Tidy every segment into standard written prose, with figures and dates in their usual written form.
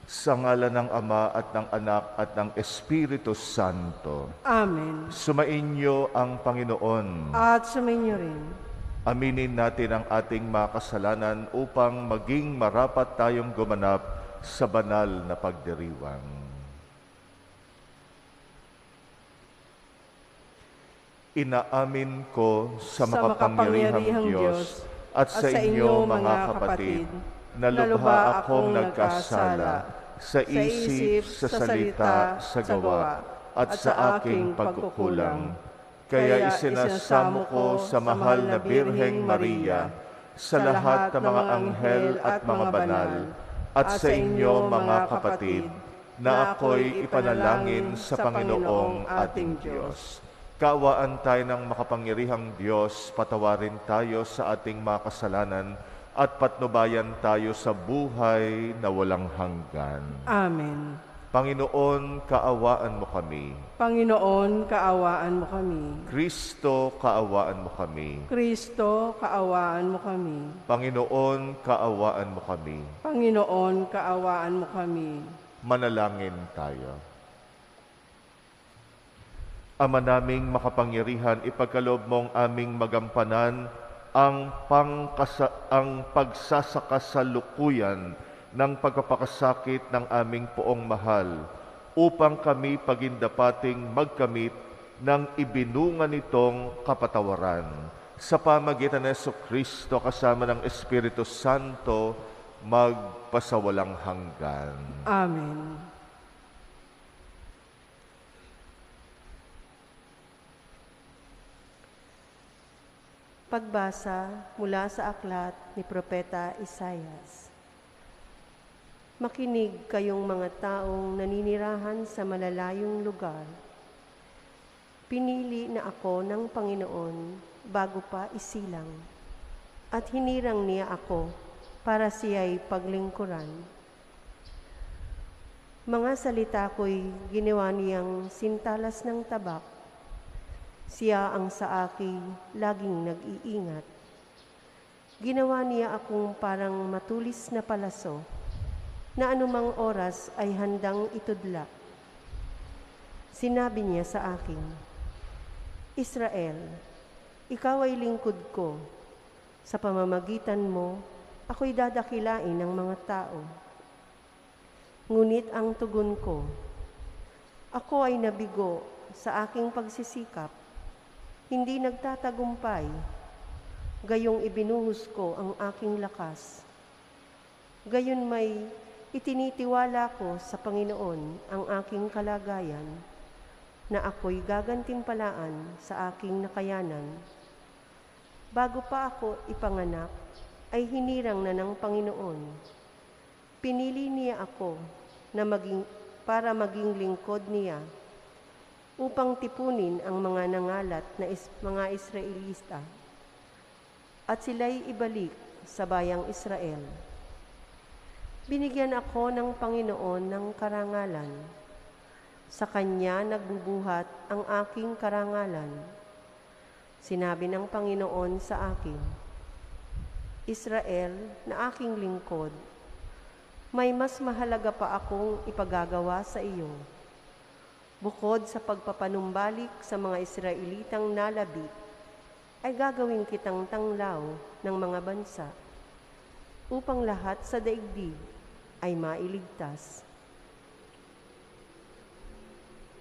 Sa ngalan ng Ama at ng Anak at ng Espiritu Santo. Amen. Sumainyo ang Panginoon. At sumainyo rin. Aminin natin ang ating mga kasalanan upang maging marapat tayong gumanap sa banal na pagdiriwang. Inaamin ko sa makapangyarihang Diyos at sa inyo mga kapatid, na lubha akong nagkasala sa isip, sa salita, sa gawa, at sa aking pagkukulang. Kaya isinasamo ko sa mahal na Birheng Maria, sa lahat ng mga anghel at mga banal, at sa inyo mga kapatid, na ako'y ipanalangin sa Panginoong ating Diyos. Kaawaan tayo ng makapangyarihang Diyos, patawarin tayo sa ating mga kasalanan, at patnubayan tayo sa buhay na walang hanggan. Amen. Panginoon, kaawaan mo kami. Panginoon, kaawaan mo kami. Kristo, kaawaan mo kami. Kristo, kaawaan mo kami. Panginoon, kaawaan mo kami. Panginoon, kaawaan mo kami. Manalangin tayo. Ama naming makapangyarihan, ipagkaloob mong aming magampanan ang pagsasakasalukuyan ng pagpapakasakit ng aming poong mahal, upang kami pagindapating magkamit ng ibinunga nitong kapatawaran. Sa pamagitan ng Jesucristo kasama ng Espiritu Santo, magpasawalang hanggan. Amen. Pagbasa mula sa aklat ni Propeta Isaias. Makinig kayong mga taong naninirahan sa malalayong lugar. Pinili na ako ng Panginoon bago pa isilang, at hinirang niya ako para siya'y paglingkuran. Mga salita ko'y ginawa niyang sintalas ng tabak. Siya ang sa akin laging nag-iingat. Ginawa niya akong parang matulis na palaso, na anumang oras ay handang itudla. Sinabi niya sa akin, Israel, ikaw ay lingkod ko. Sa pamamagitan mo, ako'y dadakilain ng mga tao. Ngunit ang tugon ko, ako ay nabigo sa aking pagsisikap, hindi nagtatagumpay, gayong ibinuhos ko ang aking lakas. Gayon may itinitiwala ko sa Panginoon ang aking kalagayan, na ako'y gagantimpalaan sa aking nakayanan. Bago pa ako ipanganak, ay hinirang na ng Panginoon. Pinili niya ako na para maging lingkod niya, upang tipunin ang mga nangalat na mga Israelita, at sila'y ibalik sa bayang Israel. Binigyan ako ng Panginoon ng karangalan. Sa Kanya nagbubuhat ang aking karangalan. Sinabi ng Panginoon sa akin, Israel, na aking lingkod, may mas mahalaga pa akong ipagagawa sa iyo. Bukod sa pagpapanumbalik sa mga Israelitang nalabit, ay gagawin kitang tanglaw ng mga bansa, upang lahat sa daigdig ay mailigtas.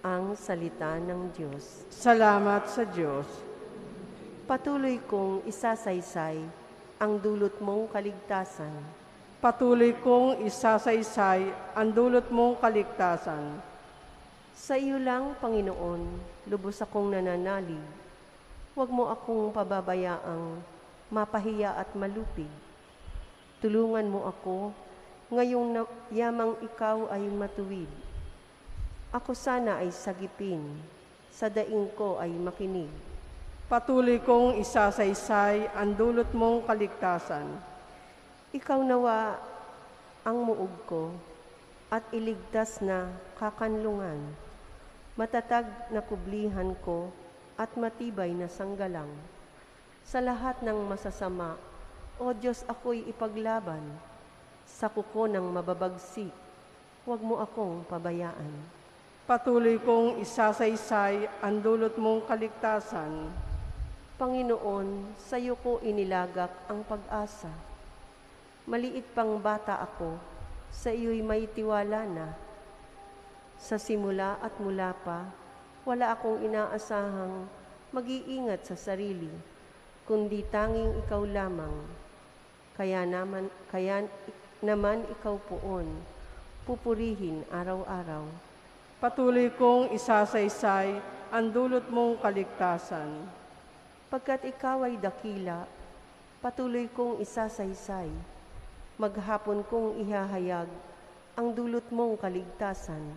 Ang salita ng Diyos. Salamat sa Diyos. Patuloy kong isasaysay ang dulot mong kaligtasan. Patuloy kong isasaysay ang dulot mong kaligtasan. Sa iyo lang, Panginoon, lubos akong nananalig. Huwag mo akong pababayaang mapahiya at malupig. Tulungan mo ako ngayong yamang ikaw ay matuwid. Ako sana ay sagipin, sa daing ko ay makinig. Patuloy kong isasaysay ang dulot mong kaligtasan. Ikaw nawa ang muog ko at iligtas na kakanlungan, matatag na kublihan ko at matibay na sanggalang. Sa lahat ng masasama, O Diyos, ako'y ipaglaban, sa kuko ng mababagsik. huwag mo akong pabayaan. Patuloy kong isasaysay ang dulot mong kaligtasan. Panginoon, sa iyo ko inilagak ang pag-asa. Maliit pang bata ako, sa iyo'y may tiwala na. Sa simula at mula pa, wala akong inaasahang mag-iingat sa sarili, kundi tanging ikaw lamang. Kaya naman ikaw poon, pupurihin araw-araw. Patuloy kong isasaysay ang dulot mong kaligtasan. Pagkat ikaw ay dakila, patuloy kong isasaysay. Maghapon kong ihahayag ang dulot mong kaligtasan.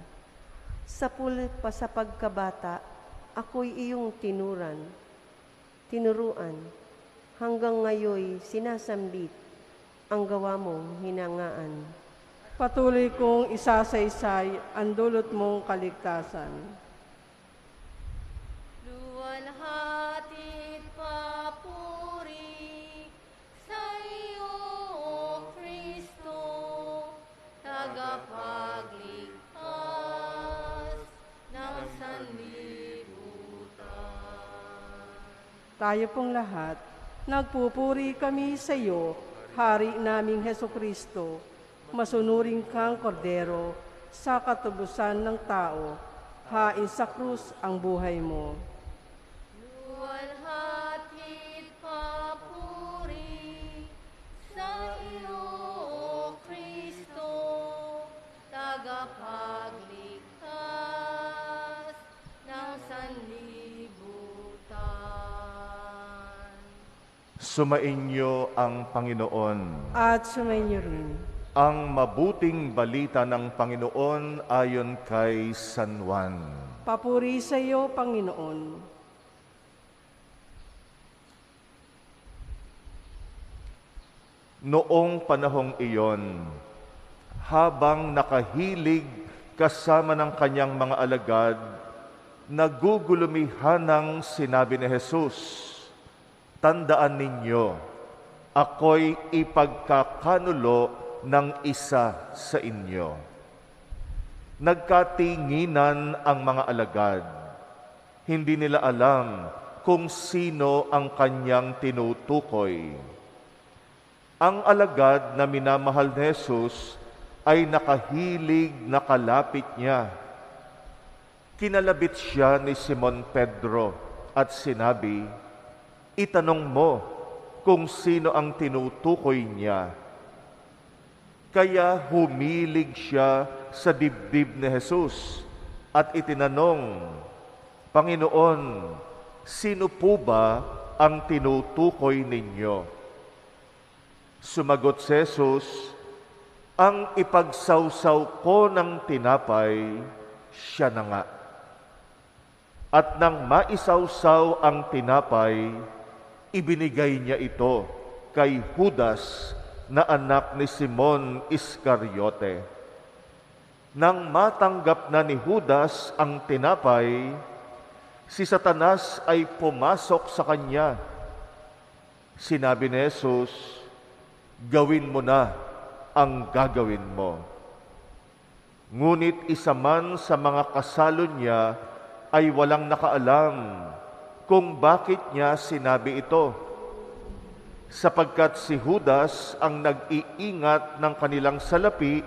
Sa pulot pa sa pagkabata, ako'y iyong tinuruan, hanggang ngayoy sinasambit ang gawa mong hinangaan. Patuloy kong isasaysay ang dulot mong kaligtasan. Luwalhati at papuri sa iyo, O Kristo, tagapagligtas ng sanlibutan. Tayo pong lahat, nagpupuri kami sa iyo, Hari naming Hesukristo, masunuring kang kordero sa katubusan ng tao, hain sa krus ang buhay mo. Luwalhati at papuri sa iyo, O Kristo, tagapagligtas ng sanlibutan. Sumainyo ang Panginoon. At sumainyo rin. Ang mabuting balita ng Panginoon ayon kay San Juan. Papuri sa iyo, Panginoon. Noong panahong iyon, habang nakahilig kasama ng kanyang mga alagad, nagugulumihanang sinabi ni Jesus, "Tandaan ninyo, ako'y ipagkakanulo ng isa sa inyo." Nagkatinginan ang mga alagad. Hindi nila alam kung sino ang kanyang tinutukoy. Ang alagad na minamahal ni Jesus ay nakahilig na kalapit niya. Kinalabit siya ni Simon Pedro at sinabi, "Itanong mo kung sino ang tinutukoy niya." Kaya humilig siya sa dibdib ni Jesus at itinanong, "Panginoon, sino po ba ang tinutukoy ninyo?" Sumagot si Jesus, "Ang ipagsawsaw ko ng tinapay, siya na nga." At nang maisawsaw ang tinapay, ibinigay niya ito kay Judas na anak ni Simon Iscariote. Nang matanggap na ni Judas ang tinapay, si Satanas ay pumasok sa kanya. Sinabi ni Jesus, "Gawin mo na ang gagawin mo." Ngunit isa man sa mga kasalo niya ay walang nakaalam kung bakit niya sinabi ito, sapagkat si Judas ang nag-iingat ng kanilang salapi.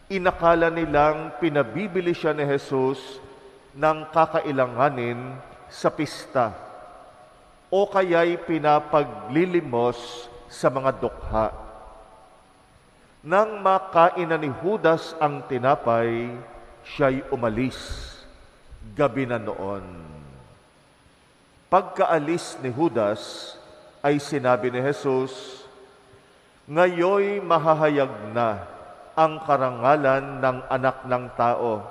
Inakala nilang pinabibili siya ni Jesus ng kakailanganin sa pista o kaya'y pinapaglilimos sa mga dukha. Nang makain na ni Judas ang tinapay, siya'y umalis. Gabi na noon. Pagkaalis ni Judas, ay sinabi ni Jesus, "Ngayoy mahahayag na ang karangalan ng Anak ng Tao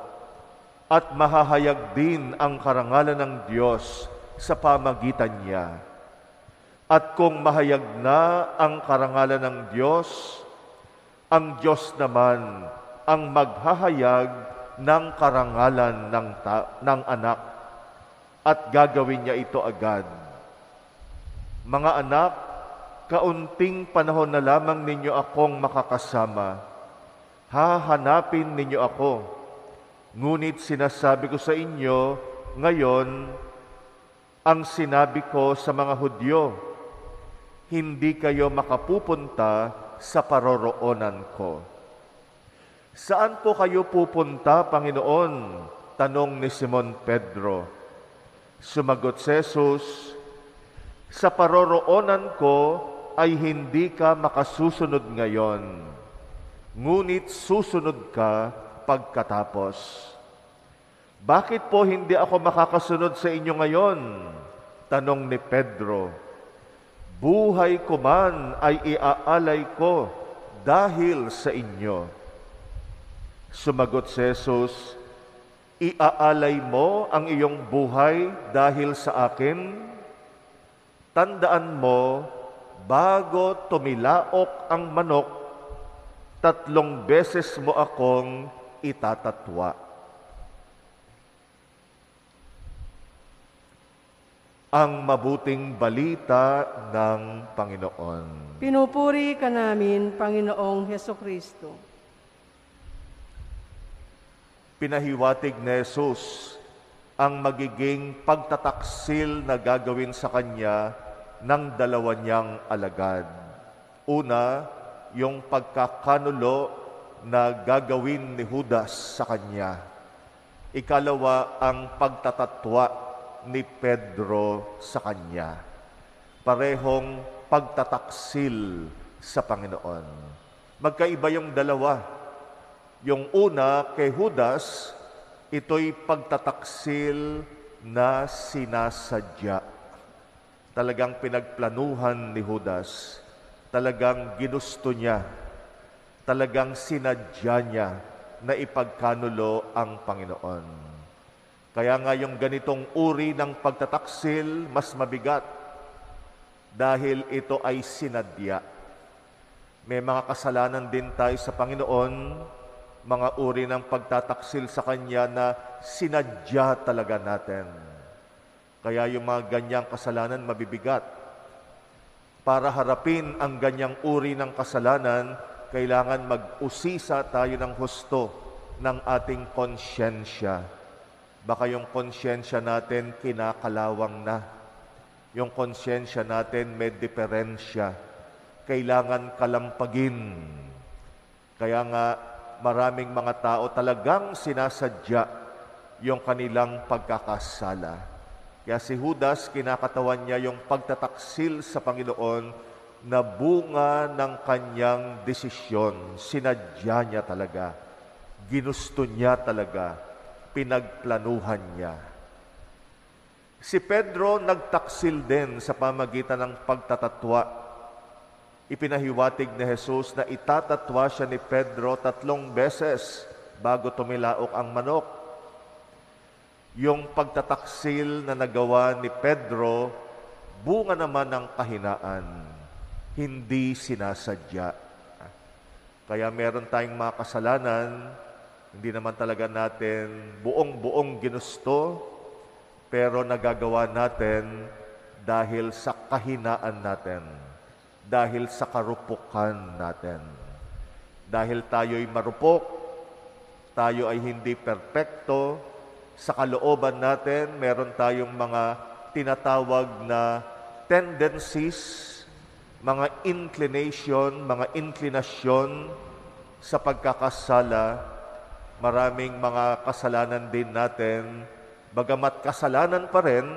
at mahahayag din ang karangalan ng Diyos sa pamagitan niya. At kung mahayag na ang karangalan ng Diyos, ang Diyos naman ang maghahayag ng karangalan ng Anak at gagawin niya ito agad. Mga anak, kaunting panahon na lamang ninyo akong makakasama. hahanapin ninyo ako. Ngunit sinasabi ko sa inyo ngayon ang sinabi ko sa mga Hudyo, hindi kayo makapupunta sa paroroonan ko. Saan po kayo pupunta, Panginoon? Tanong ni Simon Pedro. Sumagot si Jesus, sa paroroonan ko ay hindi ka makasusunod ngayon, ngunit susunod ka pagkatapos. Bakit po hindi ako makakasunod sa inyo ngayon? Tanong ni Pedro. Buhay ko man ay iaalay ko dahil sa inyo. Sumagot si Jesus, iaalay mo ang iyong buhay dahil sa akin? Tandaan mo, bago tumilaok ang manok, 3 beses mo akong itatatwa. Ang mabuting balita ng Panginoon. Pinupuri ka namin, Panginoong Hesukristo. Pinahiwatig ni Jesus ang magiging pagtataksil na gagawin sa Kanya ng 2 niyang alagad. Una, yung pagkakanulo na gagawin ni Judas sa Kanya. Ikalawa, ang pagtatatwa ni Pedro sa Kanya. Parehong pagtataksil sa Panginoon. Magkaiba yung dalawa. Yung una kay Judas, ito'y pagtataksil na sinasadya. Talagang pinagplanuhan ni Judas. Talagang ginusto niya. Talagang sinadya niya na ipagkanulo ang Panginoon. Kaya nga yung ganitong uri ng pagtataksil, mas mabigat dahil ito ay sinadya. May mga kasalanan din tayo sa Panginoon, mga uri ng pagtataksil sa Kanya na sinadya talaga natin. Kaya yung mga ganyang kasalanan mabibigat. Para harapin ang ganyang uri ng kasalanan, kailangan mag-usisa tayo ng husto ng ating konsyensya. Baka yung konsyensya natin kinakalawang na. Yung konsyensya natin may diferensya. Kailangan kalampagin. Kaya nga maraming mga tao talagang sinasadya yung kanilang pagkakasala. Kaya si Judas, kinakatawan niya yung pagtataksil sa Panginoon na bunga ng kanyang desisyon. Sinadya niya talaga. Ginusto niya talaga. Pinagplanuhan niya. Si Pedro nagtaksil din sa pamagitan ng pagtatatwa. Ipinahiwatig ni Jesus na itatatwa siya ni Pedro 3 beses bago tumilaok ang manok. Yung pagtataksil na nagawa ni Pedro, bunga naman ng kahinaan, hindi sinasadya. Kaya meron tayong mga kasalanan, hindi naman talaga natin buong-buong ginusto, pero nagagawa natin dahil sa kahinaan natin, dahil sa karupukan natin. Dahil tayo'y marupok, tayo ay hindi perpekto, sa kalooban natin, meron tayong mga tinatawag na tendencies, mga inclination, mga inclinasyon sa pagkakasala. Maraming mga kasalanan din natin, bagamat kasalanan pa rin,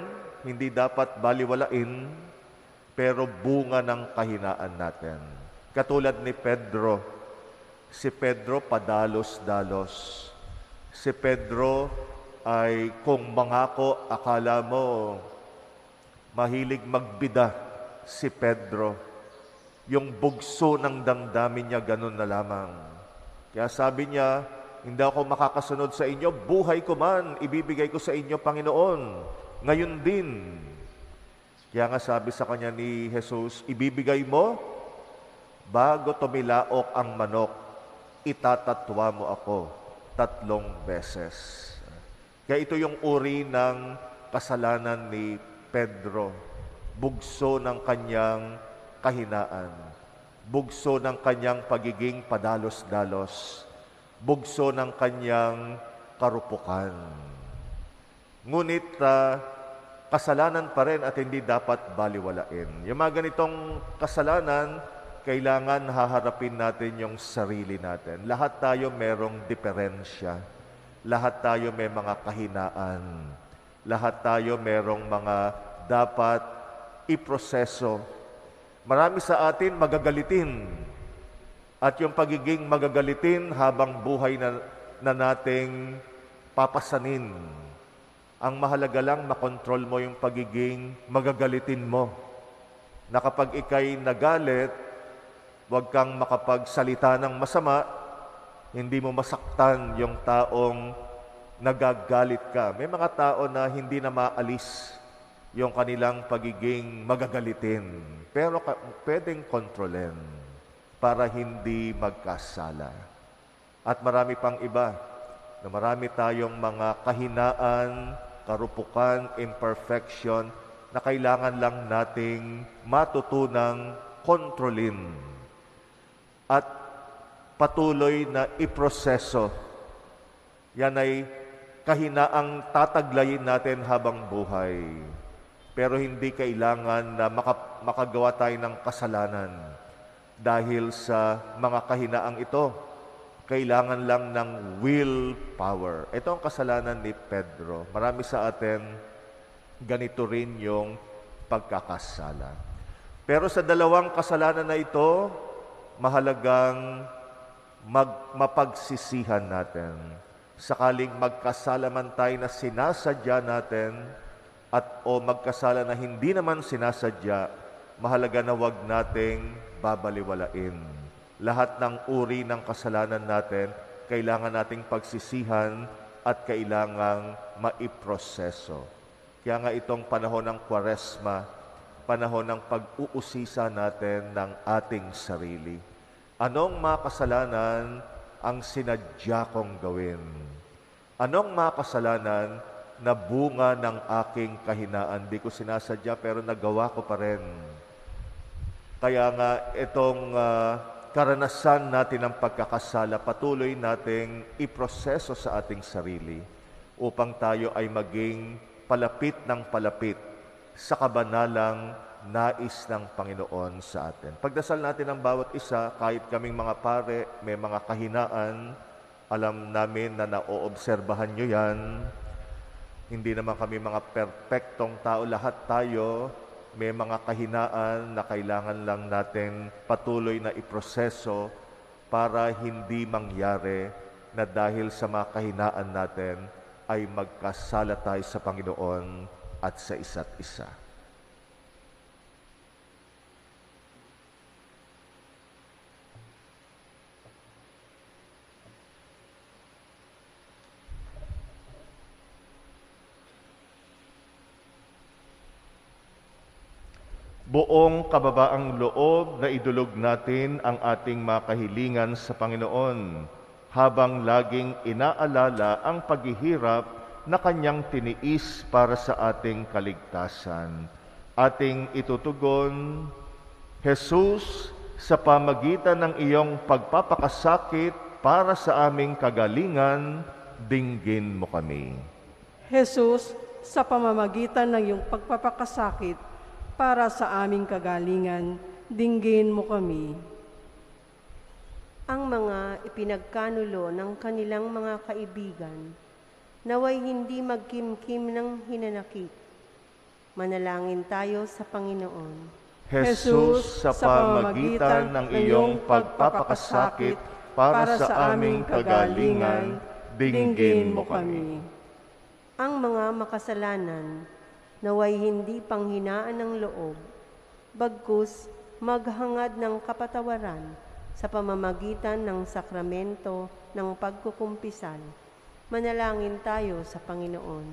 hindi dapat baliwalain, pero bunga ng kahinaan natin. Katulad ni Pedro, si Pedro padalos-dalos. Si Pedro ay kung mangako, akala mo, mahilig magbida si Pedro. Yung bugso ng damdamin niya, ganun na lamang. Kaya sabi niya, hindi ako makakasunod sa inyo, buhay ko man, ibibigay ko sa inyo, Panginoon. Ngayon din. Kaya nga sabi sa kanya ni Jesus, ibibigay mo, bago tumilaok ang manok, itatatwa mo ako 3 beses. Kaya ito yung uri ng kasalanan ni Pedro. Bugso ng kanyang kahinaan. Bugso ng kanyang pagiging padalos-dalos. bugso ng kanyang karupukan. Ngunit kasalanan pa rin at hindi dapat baliwalain. Yung mga ganitong kasalanan, kailangan haharapin natin yung sarili natin. Lahat tayo merong diferensya. Lahat tayo may mga kahinaan. Lahat tayo merong mga dapat iproseso. Marami sa atin magagalitin. At yung pagiging magagalitin habang buhay na nating papasanin. Ang mahalaga lang, makontrol mo yung pagiging magagalitin mo. Na kapag ikay nagalit, huwag kang makapagsalita ng masama, hindi mo masaktan yung taong nagagalit ka. May mga tao na hindi na maalis yung kanilang pagiging magagalitin. Pero pwedeng kontrolin para hindi magkasala. At marami pang iba na marami tayong mga kahinaan, karupukan, imperfection na kailangan lang nating matutunang kontrolin at patuloy na iproseso. Yan ay kahinaang tataglayin natin habang buhay. Pero hindi kailangan na makagawa tayo ng kasalanan dahil sa mga kahinaang ito. Kailangan lang ng willpower. Ito ang kasalanan ni Pedro. Marami sa atin, ganito rin yung pagkakasala. Pero sa dalawang kasalanan na ito, mahalagang mapagsisihan natin. Sakaling magkasala man tayo na sinasadya natin o magkasala na hindi naman sinasadya, mahalaga na wag nating babaliwalain. Lahat ng uri ng kasalanan natin, kailangan nating pagsisihan at kailangang maiproseso. Kaya nga itong panahon ng Kwaresma, panahon ng pag-uusisa natin ng ating sarili. Anong mga kasalanan ang sinadya kong gawin? Anong mga kasalanan na bunga ng aking kahinaan? Di ko sinasadya pero nagawa ko pa rin. Kaya nga itong karanasan natin ng pagkakasala, patuloy nating iproseso sa ating sarili upang tayo ay maging palapit ng palapit sa kabanalang nais ng Panginoon sa atin. Pagdasal natin ang bawat isa, kahit kaming mga pare, may mga kahinaan, alam namin na naoobserbahan nyo yan. Hindi naman kami mga perpektong tao, lahat tayo may mga kahinaan na kailangan lang natin patuloy na iproseso para hindi mangyari na dahil sa mga kahinaan natin ay magkasala tayo sa Panginoon at sa isa't isa. Buong kababaang loob na idulog natin ang ating mga kahilingan sa Panginoon habang laging inaalala ang paghihirap na Kanyang tiniis para sa ating kaligtasan. Ating itutugon, Jesus, sa pamagitan ng iyong pagpapakasakit para sa aming kagalingan, dinggin mo kami. Jesus, sa pamamagitan ng iyong pagpapakasakit para sa aming kagalingan, dinggin mo kami. Ang mga ipinagkanulo ng kanilang mga kaibigan, naway hindi magkimkim ng hinanakit. Manalangin tayo sa Panginoon. Jesus, sa pamamagitan ng iyong pagpapakasakit para sa aming kagalingan, dinggin mo kami. Ang mga makasalanan, naway hindi panghinaan ng loob, bagkus maghangad ng kapatawaran sa pamamagitan ng sakramento ng pagkukumpisal. Manalangin tayo sa Panginoon.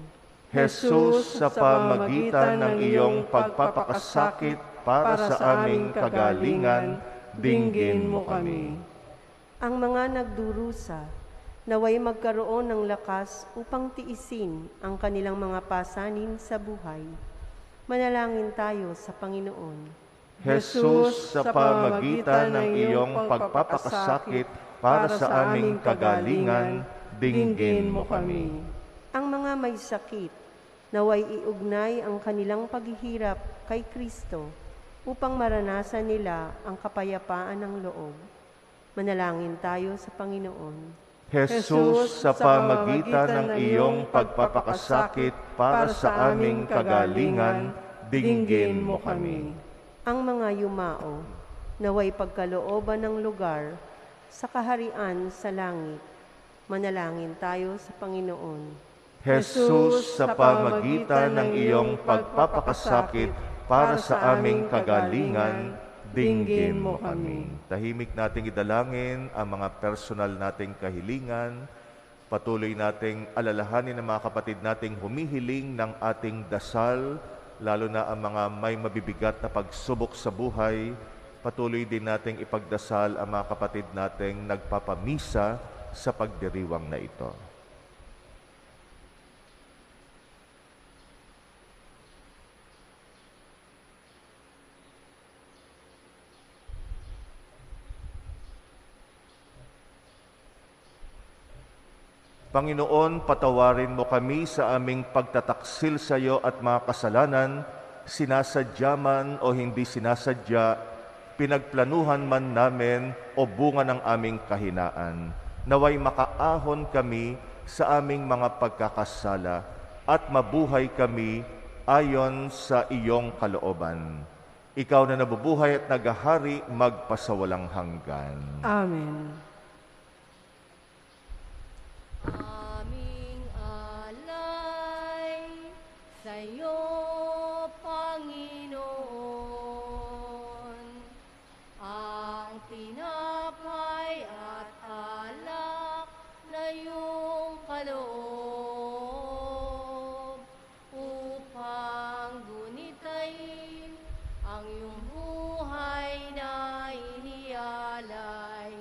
Jesus, sa pamamagitan ng iyong pagpapakasakit para sa aming kagalingan, dinggin mo kami. Ang mga nagdurusa, naway magkaroon ng lakas upang tiisin ang kanilang mga pasanin sa buhay. Manalangin tayo sa Panginoon. Jesus, sa pamamagitan ng iyong pagpapakasakit para sa aming kagalingan, dinggin mo kami. Ang mga may sakit, naway iugnay ang kanilang paghihirap kay Kristo upang maranasan nila ang kapayapaan ng loob. Manalangin tayo sa Panginoon. Jesus, sa pamagitan ng iyong pagpapakasakit para sa aming kagalingan, dinggin mo kami. Ang mga yumao, naway pagkalooban ng lugar sa kaharian sa langit. Manalangin tayo sa Panginoon. Jesus, sa pamagitan ng iyong pagpapakasakit para sa aming kagalingan, dinggin mo kami. Tahimik nating idalangin ang mga personal nating kahilingan. Patuloy nating alalahanin ang mga kapatid nating humihiling ng ating dasal, lalo na ang mga may mabibigat na pagsubok sa buhay. Patuloy din nating ipagdasal ang mga kapatid nating nagpapamisa sa pagdiriwang na ito. Panginoon, patawarin mo kami sa aming pagtataksil sa iyo at mga kasalanan, sinasadya man o hindi sinasadya, pinagplanuhan man namin o bunga ng aming kahinaan. Naway makaahon kami sa aming mga pagkakasala at mabuhay kami ayon sa iyong kalooban. Ikaw na nabubuhay at naghahari magpasawalang hanggan. Amen. Aming alay sa iyo, Panginoon, ang tinapay at alak na iyong kaloob, upang gunitain ang iyong buhay na inialay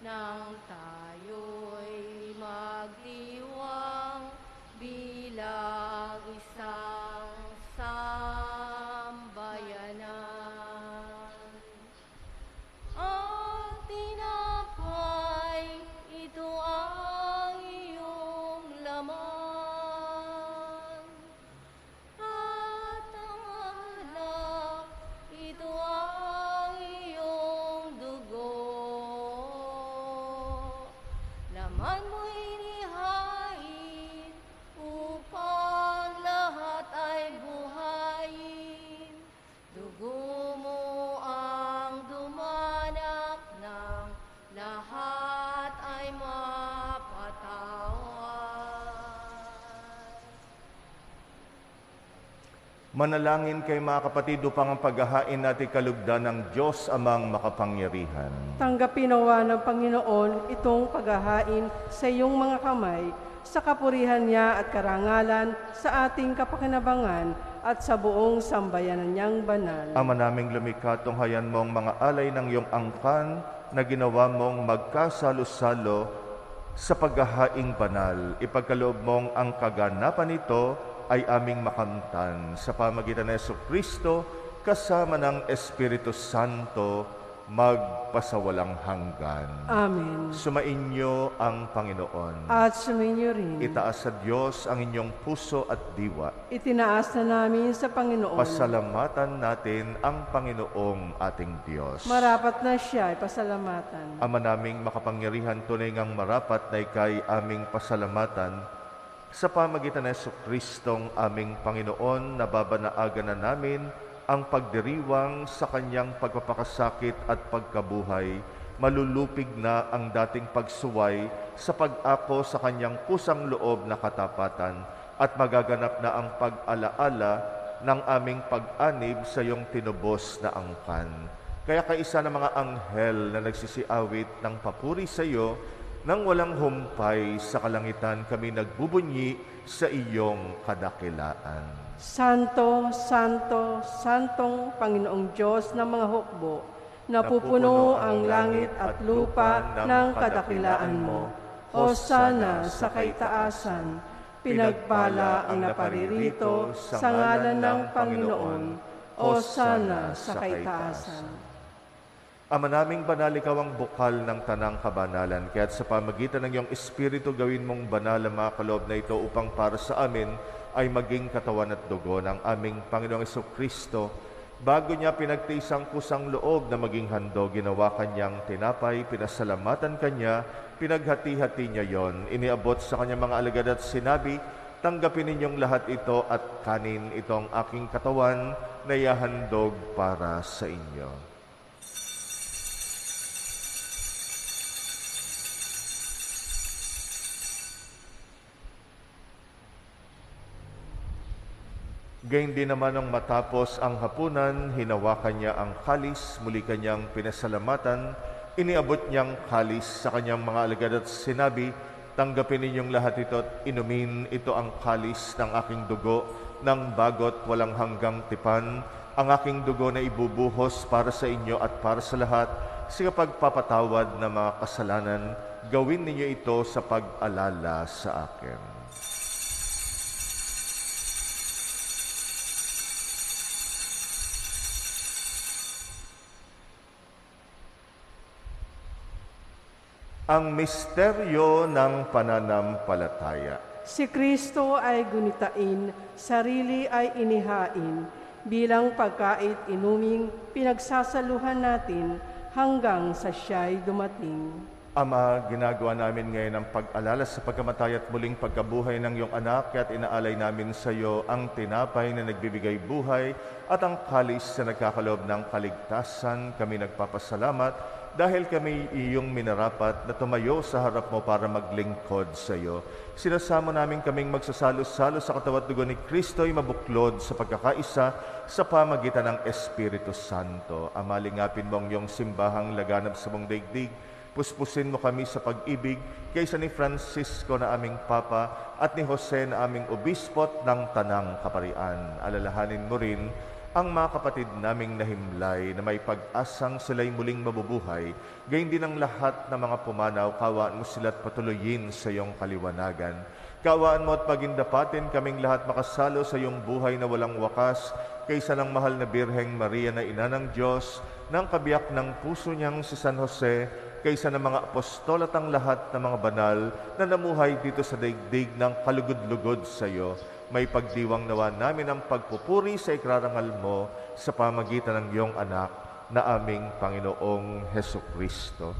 ng tayo'y magdiwang bilang isang sambayanan. Ang tinapay, ito ang iyong laman, at ang alak, ito ang iyong dugo. Laman mo inihain upang lahat ay buhayin. Dugo mo ang dumanak ng lahat ay mapatawad. Manalangin kay mga kapatid upang ang paghahain natin kalugdan ng Diyos amang makapangyarihan. Tanggapin nawa ng Panginoon itong paghahain sa iyong mga kamay, sa kapurihan niya at karangalan, sa ating kapakinabangan at sa buong sambayanan niyang banal. Ama naming lumikha, tunghayan mong mga alay ng iyong angkan na ginawa mong magkasalo-salo sa paghahaing banal. Ipagkaloob mong ang kaganapan nito ay aming makamtan sa pamagitan ng Jesucristo kasama ng Espiritu Santo magpasawalang hanggan. Amen. Sumainyo ang Panginoon. At sumainyo rin. Itaas sa Diyos ang inyong puso at diwa. Itinaas na namin sa Panginoon. Pasalamatan natin ang Panginoong ating Diyos. Marapat na siya ay pasalamatan. Ama naming makapangyarihan, tunay ngang marapat na ikay aming pasalamatan sa pamagitan ng Jesucristong aming Panginoon. Nababanaagan na namin ang pagdiriwang sa kanyang pagpapakasakit at pagkabuhay. Malulupig na ang dating pagsuway sa pag-ako sa kanyang kusang loob na katapatan at magaganap na ang pag-alaala ng aming pag-anib sa iyong tinubos na angkan. Kaya kaisa ng mga anghel na nagsisiawit ng papuri sa iyo, nang walang humpay sa kalangitan kami nagbubunyi sa iyong kadakilaan. Santo, Santo, Santong Panginoong Diyos ng mga hukbo, napupuno ang langit at lupa ng kadakilaan mo. Hosana sa kaitaasan, pinagpala ang naparirito sa ngalan ng Panginoon. Hosana sa kaitaasan. Ama naming banal, ikaw ang bukal ng tanang kabanalan, kaya't sa pamagitan ng iyong Espiritu gawin mong banal ang mga kaloob na ito upang para sa amin ay maging katawan at dugo ng aming Panginoong Jesucristo. Bago niya pinagtiis ang kusang loob na maging handog, ginawa kanyang tinapay, pinasalamatan kanya, pinaghati-hati niya yon, iniabot sa kanyang mga alagad at sinabi, tanggapin ninyong lahat ito at kanin, itong aking katawan na ihahandog para sa inyo. Gayun din naman nang matapos ang hapunan, hinawakan niya ang kalis, muli kanyang pinasalamatan, iniabot niyang kalis sa kanyang mga alagad at sinabi, tanggapin ninyong lahat ito at inumin, ito ang kalis ng aking dugo, ng bagot walang hanggang tipan, ang aking dugo na ibubuhos para sa inyo at para sa lahat, sa pagpapatawad ng mga kasalanan, gawin ninyo ito sa pag-alala sa akin. Ang misteryo ng pananampalataya. Si Kristo ay gunitain, sarili ay inihain, bilang pagkait inuming pinagsasaluhan natin hanggang sa siya'y dumating. Ama, ginagawa namin ngayon ang pag-alala sa pagkamatay at muling pagkabuhay ng iyong anak, kaya't inaalay namin sa iyo ang tinapay na nagbibigay buhay at ang kalis na nagkakaloob ng kaligtasan. Kami nagpapasalamat dahil kami iyong minarapat na tumayo sa harap mo para maglingkod sa iyo. Sinasamo namin kaming magsasalo-salo sa katawan at dugo ni Kristo ay mabuklod sa pagkakaisa sa pamagitan ng Espiritu Santo. Ama, lingapin mo ang iyong simbahang laganap sa mong daigdig. Puspusin mo kami sa pag-ibig kaysa ni Francisco na aming Papa at ni Jose na aming Obispot ng Tanang Kaparian. Alalahanin mo rin ang mga kapatid naming nahimlay na may pag-asang sila'y muling mabubuhay, gayon din ang lahat ng mga pumanaw, kawaan mo sila't patuloyin sa iyong kaliwanagan. Kawaan mo at pagindapatin kaming lahat makasalo sa iyong buhay na walang wakas, kaysa ng mahal na Birheng Maria na ina ng Diyos, ng kabiyak ng puso niyang si San Jose, kaysa ng mga apostol at ang lahat ng mga banal na namuhay dito sa daigdig ng kalugod-lugod sa iyo. May pagdiwang nawa namin ang pagpupuri sa ikrarangal mo sa pamagitan ng iyong anak na aming Panginoong Hesukristo.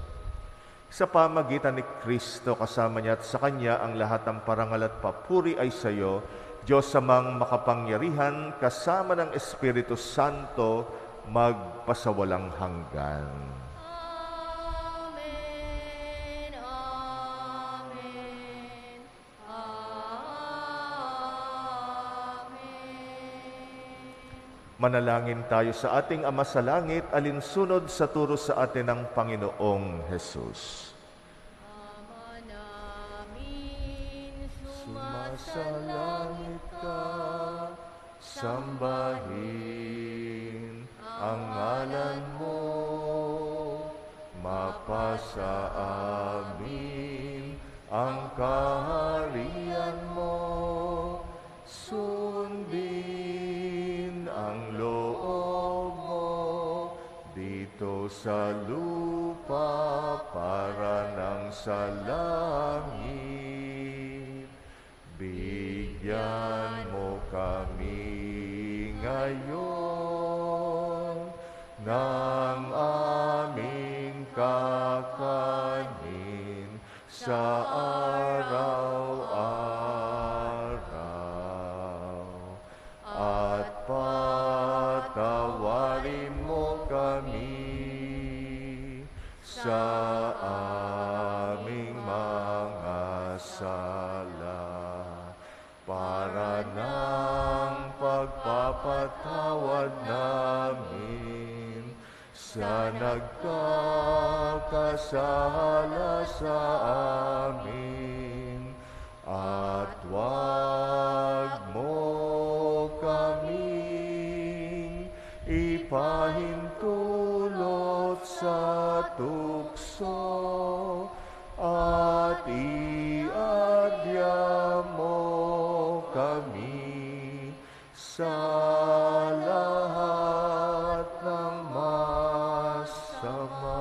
Sa pamagitan ni Kristo, kasama niya at sa Kanya ang lahat ng parangal at papuri ay sa iyo, Diyos amang makapangyarihan, kasama ng Espiritu Santo, magpasawalang hanggan. Manalangin tayo sa ating Ama sa Langit, alinsunod sa turo sa atin ng Panginoong Jesus. Ama namin, Sumasalangit ka, sambahin ang ngalan mo, mapasa amin ang kaharian mo, sundin ang loob mo dito sa lupa para nang sa langit. Bigyan mo kami ngayon ng aming kakanin sa araw-araw. At patawarin mo kami sa aming mga sala, para ng pagpapatawad namin sa nagkakasala sa amin. At wag mo kaming ipahintulot sa tukso, at iadya mo kami sa lahat ng masama.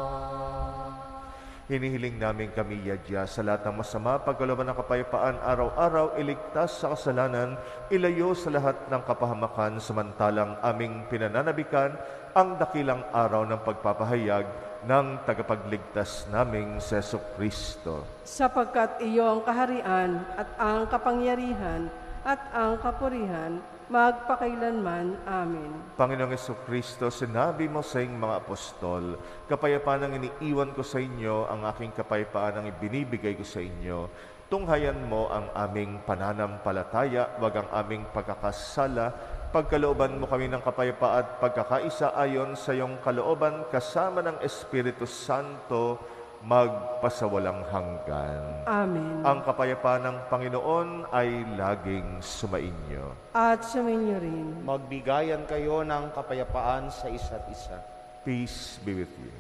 Hinihiling namin kami, Yadya, sa lahat ng masama, pagkalooban ng kapayapaan, araw-araw, iligtas sa kasalanan, ilayo sa lahat ng kapahamakan, samantalang aming pinananabikan ang dakilang araw ng pagpapahayag ng tagapagligtas naming si Jesucristo. Sapagkat iyo ang kaharian at ang kapangyarihan at ang kapurihan magpakailanman. Amen. Panginoong Jesucristo, sinabi mo sa iyong mga apostol, kapayapaan ang iniiwan ko sa inyo, ang aking kapayapaan ang ibinibigay ko sa inyo. Tunghayan mo ang aming pananampalataya, wag ang aming pagkakasala. Pagkalooban mo kami ng kapayapaan at pagkakaisa ayon sa iyong kalooban, kasama ng Espiritu Santo, magpasawalang hanggan. Amen. Ang kapayapaan ng Panginoon ay laging sumainyo. At sumainyo rin. Magbigayan kayo ng kapayapaan sa isa't isa. Peace be with you.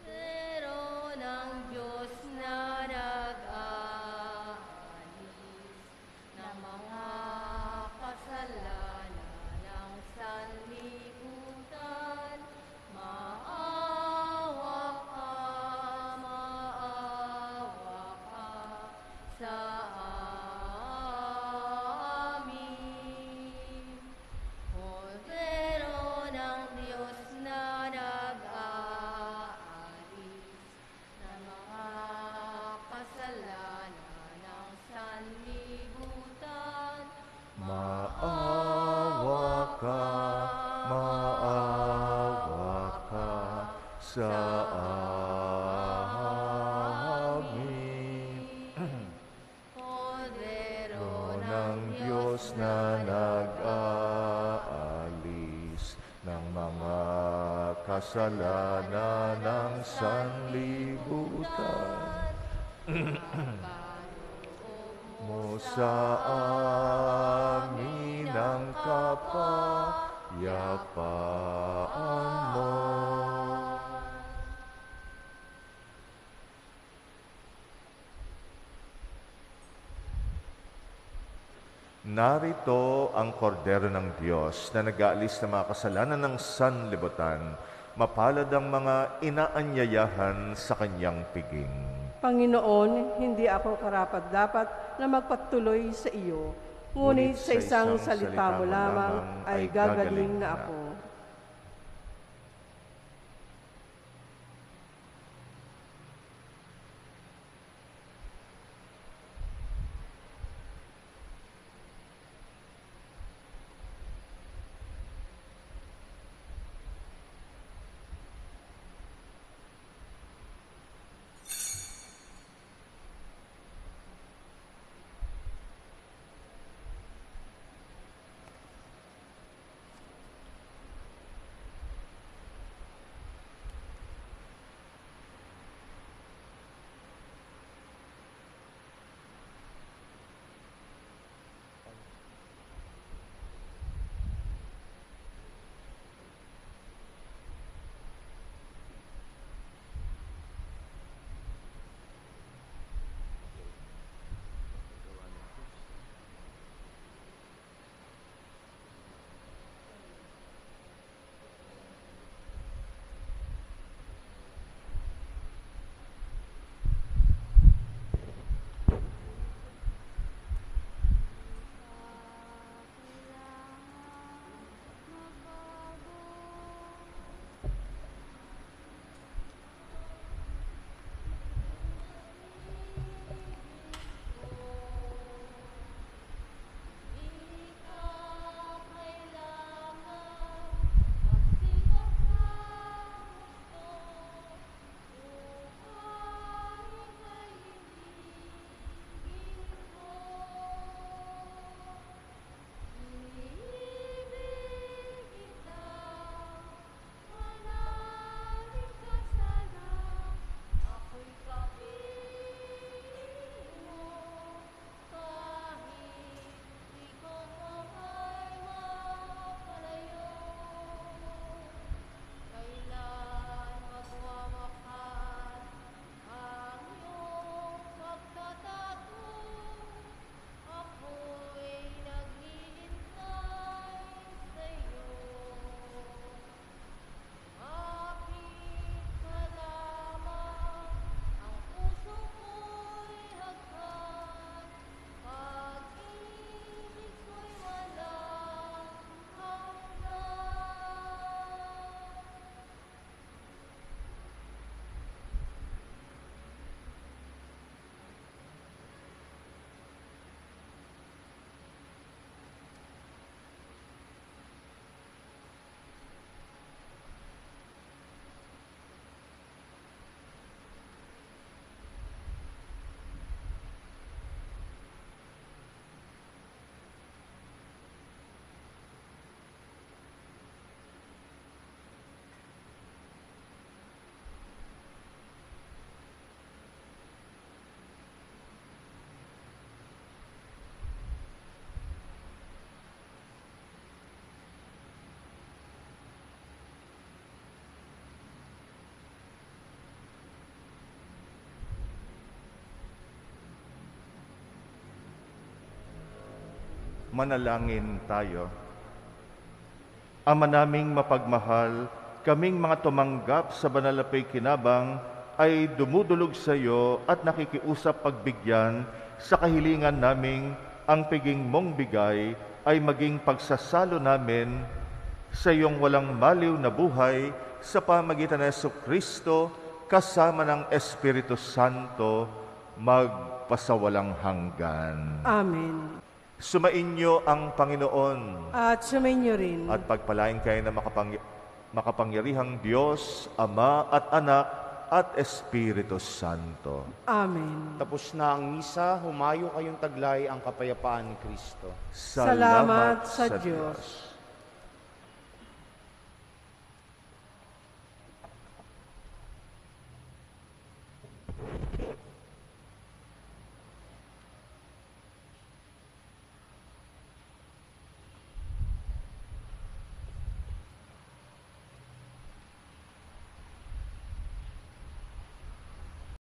Pero ng Diyos na nag-aalis ng mga kasalanan ng sanlibutan, maawa ka sa amin. Kordero ng Diyos na nag-aalis ng mga kasalanan ng sanlibutan, Maawa ka sa amin. Kordero Ng Diyos na nag-aalis ng mga kasalanan ng sanlibutan. Mo sa amin ang kapayapaan mo. Narito ang kordero ng Diyos na nag-aalis ng mga kasalanan ng sanlibutan. Mapalad ang mga inaanyayahan sa kanyang piging. Panginoon, hindi ako karapat-dapat na magpatuloy sa iyo, ngunit sa isang salita mo lamang ay gagaling na ako. Manalangin tayo. Ama naming mapagmahal, kaming mga tumanggap sa banal na pakikinabang ay dumudulog sa iyo at nakikiusap pagbigyan sa kahilingan naming ang piging mong bigay ay maging pagsasalo namin sa iyong walang maliw na buhay sa pamagitan ng Jesucristo kasama ng Espiritu Santo magpasawalang hanggan. Amen. Sumainyo ang Panginoon At sumainyo rin. at pagpalain kayo ng makapangyarihang Diyos, Ama at Anak at Espiritu Santo. Amen. Tapos na ang misa, humayo kayong taglay ang kapayapaan ni Kristo. Salamat sa Diyos.